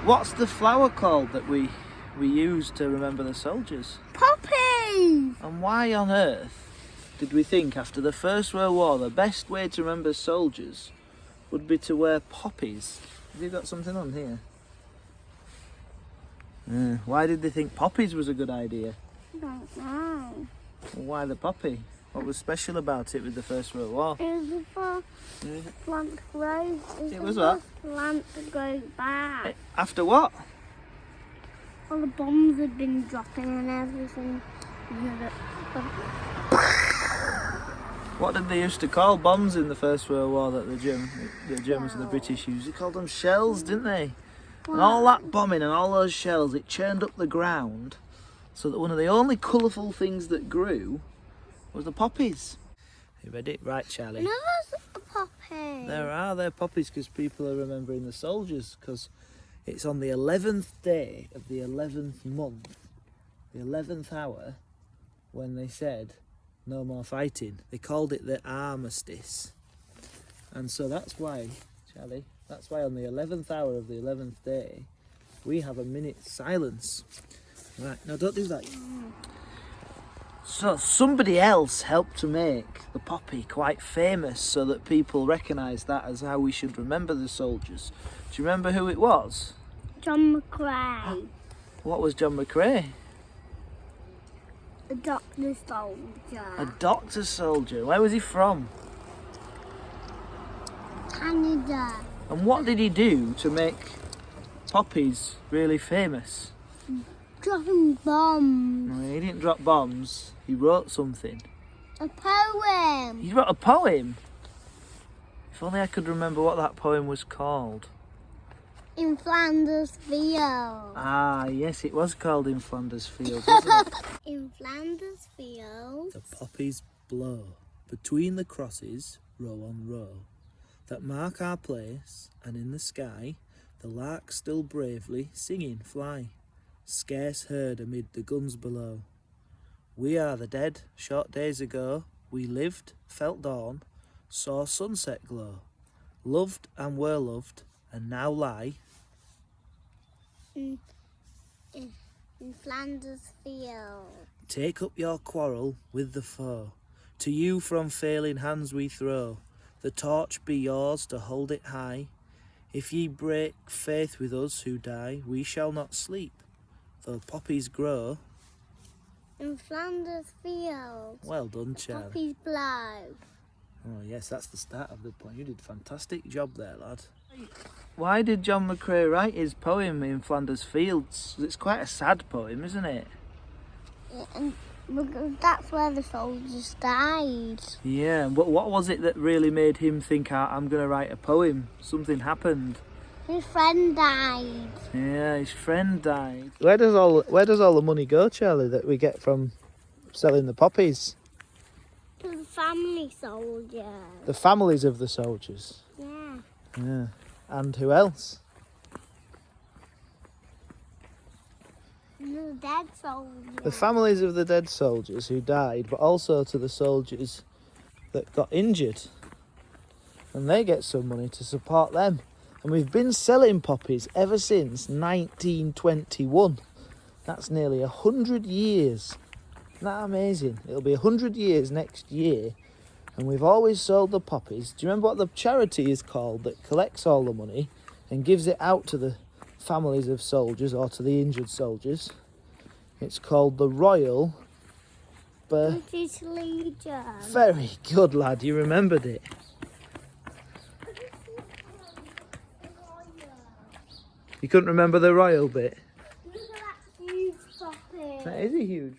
What's the flower called that we use to remember the soldiers? Poppies! And why on earth did we think after the First World War the best way to remember soldiers would be to wear poppies? Have you got something on here? Why did they think poppies was a good idea? I don't know. Well, why the poppy? What was special about it with the First World War? It was the first plant to grow. It was what? Plant to grow back. After what? All the bombs had been dropping and everything. What did they used to call bombs in the First World War that the Germans and the British used? They called them shells, didn't they? What? And all that bombing and all those shells, it churned up the ground so that one of the only colourful things that grew was the poppies. You ready? Right, Charlie. No, there's a poppy. They're poppies because people are remembering the soldiers, because it's on the 11th day of the 11th month, the 11th hour, when they said no more fighting. They called it the armistice. And so that's why, Charlie, that's why on the 11th hour of the 11th day, we have a minute's silence. Right, no, don't do that. So somebody else helped to make the poppy quite famous so that people recognise that as how we should remember the soldiers. Do you remember who it was? John McCrae. What was John McCrae? A doctor soldier. A doctor soldier. Where was he from? Canada. And what did he do to make poppies really famous? Dropping bombs. No, he didn't drop bombs. He wrote something. A poem. He wrote a poem. If only I could remember what that poem was called. In Flanders Fields. Ah, yes, it was called In Flanders Fields, wasn't it? In Flanders Fields. The poppies blow between the crosses, row on row, that mark our place, and in the sky the larks still bravely singing fly, scarce heard amid the guns below. We are the dead. Short days ago we lived, felt dawn, saw sunset glow, loved and were loved, and now lie In Flanders Fields. Take up your quarrel with the foe. To you from failing hands we throw. The torch be yours to hold it high. If ye break faith with us who die, we shall not sleep, though poppies grow. In Flanders Fields. Well done, Charlie. Poppies blow. Oh yes, that's the start of the poem. You did a fantastic job there, lad. Why did John McCrae write his poem In Flanders Fields? It's quite a sad poem, isn't it? Yeah, and because that's where the soldiers died. Yeah, but what was it that really made him think, I'm going to write a poem? Something happened. His friend died. Yeah, his friend died. Where does all the money go, Charlie, that we get from selling the poppies? To the family soldiers. The families of the soldiers. Yeah. Yeah. And who else? The dead soldiers. The families of the dead soldiers who died, but also to the soldiers that got injured. And they get some money to support them. And we've been selling poppies ever since 1921. That's nearly 100 years. Isn't that amazing? It'll be 100 years next year. And we've always sold the poppies. Do you remember what the charity is called that collects all the money and gives it out to the families of soldiers or to the injured soldiers? It's called the Royal British Legion. Very good, lad. You remembered it. You couldn't remember the Royal bit? Look at that huge poppy. That is a huge